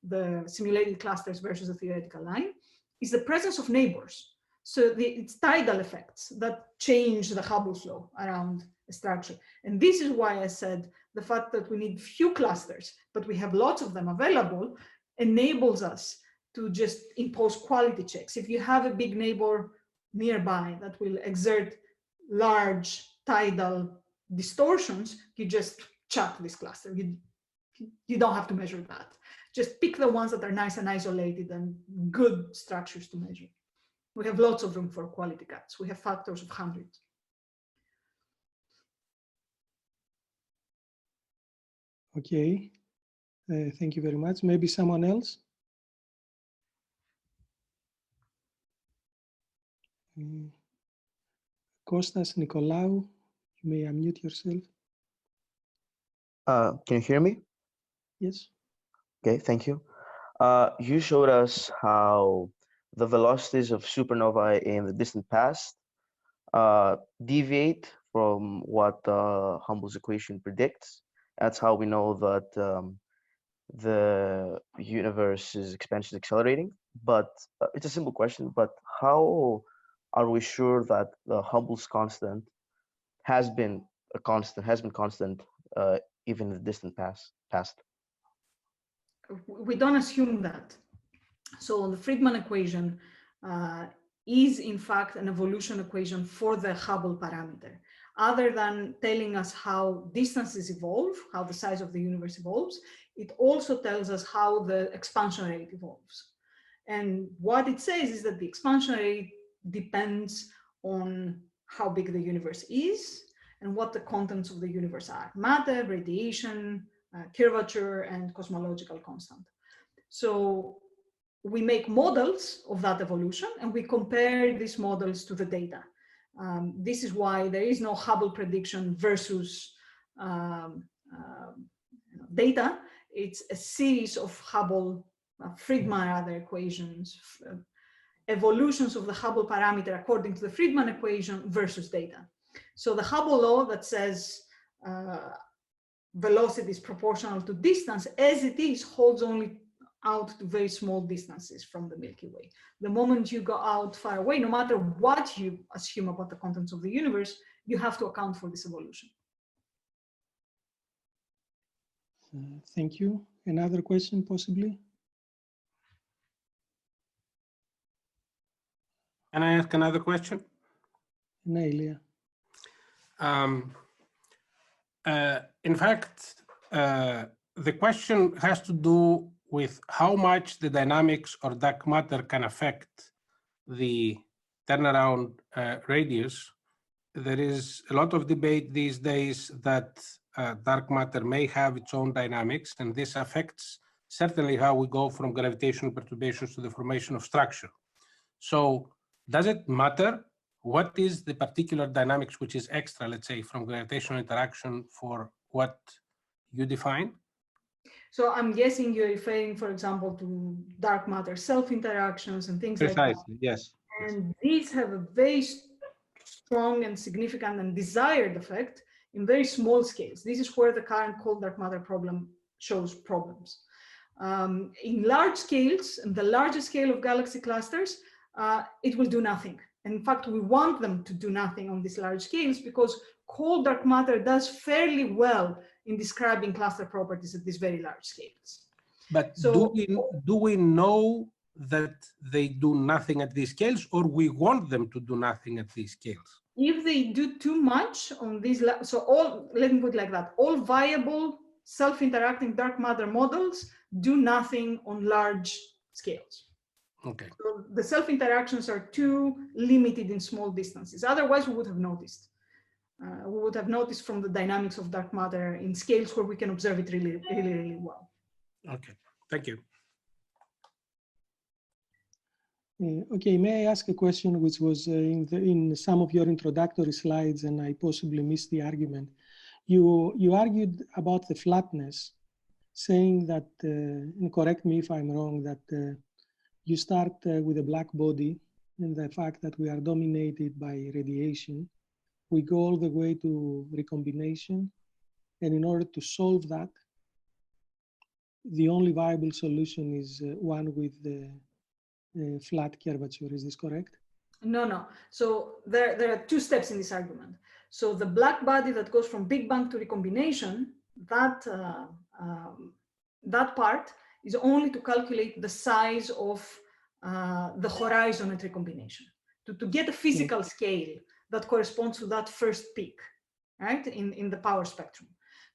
Speaker 2: the simulated clusters versus the theoretical line, is the presence of neighbors. So it's tidal effects that change the Hubble flow around a structure. And this is why I said the fact that we need few clusters, but we have lots of them available, enables us to just impose quality checks. If you have a big neighbor nearby that will exert large tidal distortions, you just chuck this cluster. You don't have to measure that. Just pick the ones that are nice and isolated and good structures to measure. We have lots of room for quality cuts. We have factors of hundreds.
Speaker 1: Okay, thank you very much. Maybe someone else? Kostas Nikolaou, you may unmute yourself.
Speaker 5: Can you hear me?
Speaker 1: Yes.
Speaker 5: Okay, thank you. You showed us how the velocities of supernovae in the distant past deviate from what Hubble's equation predicts. That's how we know that the universe is expansion accelerating. But it's a simple question, but how are we sure that the Hubble's constant has been constant even in the distant past?
Speaker 2: We don't assume that. So the Friedman equation is in fact an evolution equation for the Hubble parameter. Other than telling us how distances evolve, how the size of the universe evolves, it also tells us how the expansion rate evolves. And what it says is that the expansion rate depends on how big the universe is and what the contents of the universe are: matter, radiation, curvature, and cosmological constant. So we make models of that evolution and we compare these models to the data. This is why there is no Hubble prediction versus data. It's a series of Hubble, Friedman other equations, evolutions of the Hubble parameter according to the Friedman equation versus data. So the Hubble law that says velocity is proportional to distance, as it is, holds only out to very small distances from the Milky Way. The moment you go out far away, no matter what you assume about the contents of the universe, you have to account for this evolution.
Speaker 1: Thank you. Another question, possibly?
Speaker 3: Can I ask another question?
Speaker 1: Neil,
Speaker 3: in fact, the question has to do with how much the dynamics or dark matter can affect the turnaround radius. There is a lot of debate these days that dark matter may have its own dynamics, and this affects certainly how we go from gravitational perturbations to the formation of structure. So does it matter what is the particular dynamics which is extra, let's say, from gravitational interaction for what you define?
Speaker 2: So I'm guessing you're referring, for example, to dark matter self-interactions and things like that.
Speaker 3: Precisely, yes.
Speaker 2: And these have a very strong and significant and desired effect in very small scales. This is where the current cold dark matter problem shows problems. In large scales, and the largest scale of galaxy clusters, it will do nothing. And in fact, we want them to do nothing on these large scales because cold dark matter does fairly well in describing cluster properties at these very large scales.
Speaker 3: But
Speaker 2: so,
Speaker 3: do we know that they do nothing at these scales, or we want them to do nothing at these scales?
Speaker 2: If they do too much on these, so let me put it like that, all viable self-interacting dark matter models do nothing on large scales.
Speaker 3: Okay.
Speaker 2: So the self-interactions are too limited in small distances. Otherwise, we would have noticed. We would have noticed from the dynamics of dark matter in scales where we can observe it really, really, really well.
Speaker 3: Okay, thank you.
Speaker 1: Okay, may I ask a question which was in some of your introductory slides, and I possibly missed the argument. You argued about the flatness, saying that, and correct me if I'm wrong, that you start with a black body and the fact that we are dominated by radiation. We go all the way to recombination, and in order to solve that, the only viable solution is one with the flat curvature. Is this correct?
Speaker 2: No. So there are two steps in this argument. So the black body that goes from Big Bang to recombination, that part is only to calculate the size of the horizon at recombination, to get a physical scale that corresponds to that first peak, right, in the power spectrum.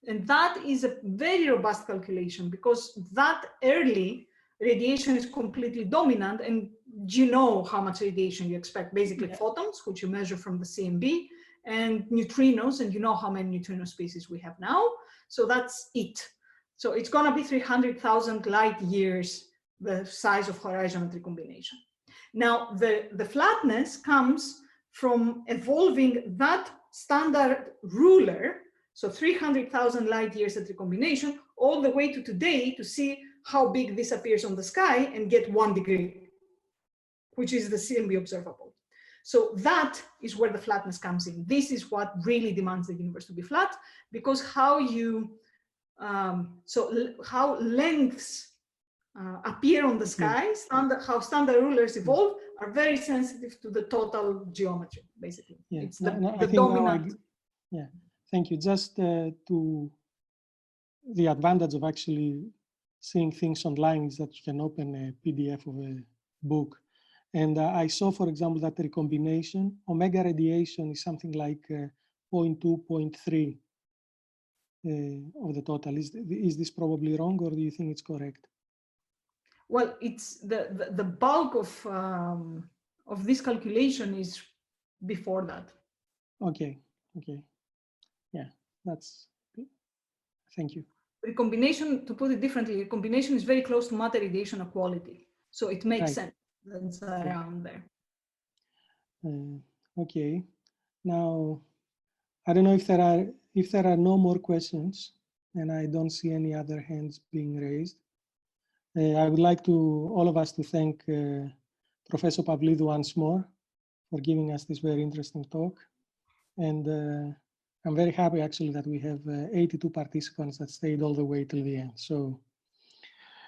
Speaker 2: And that is a very robust calculation because that early radiation is completely dominant, and you know how much radiation you expect, basically photons, which you measure from the CMB, and neutrinos, and you know how many neutrino species we have now. So that's it. So it's going to be 300,000 light years, the size of horizon at recombination. Now, the flatness comes from evolving that standard ruler, so 300,000 light years at recombination, all the way to today to see how big this appears on the sky and get 1 degree, which is the CMB observable. So that is where the flatness comes in. This is what really demands the universe to be flat, because how you, how lengths appear on the sky, how standard rulers evolve, are very sensitive to the total geometry, basically.
Speaker 1: Yeah.
Speaker 2: It's the
Speaker 1: I think
Speaker 2: dominant.
Speaker 1: Yeah, thank you. Just to the advantage of actually seeing things online is that you can open a PDF of a book. And I saw, for example, that recombination, omega radiation is something like 0.2, 0.3 of the total. Is this probably wrong, or do you think it's correct?
Speaker 2: Well, it's the bulk of this calculation is before that.
Speaker 1: Okay, okay. Yeah, that's good. Thank you.
Speaker 2: Recombination, to put it differently, recombination is very close to matter radiation equality. So it makes
Speaker 1: Right.
Speaker 2: sense that's around there.
Speaker 1: Okay. Now, I don't know if there are no more questions, and I don't see any other hands being raised. I would like to all of us to thank Professor Pavlidou once more for giving us this very interesting talk. And I'm very happy actually that we have 82 participants that stayed all the way till the end. So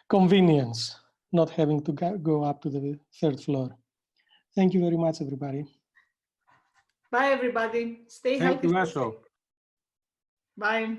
Speaker 1: convenience, not having to go up to the 3rd floor. Thank you very much, everybody.
Speaker 2: Bye, everybody. Stay healthy.
Speaker 3: Thank you, Vaso.
Speaker 2: Bye.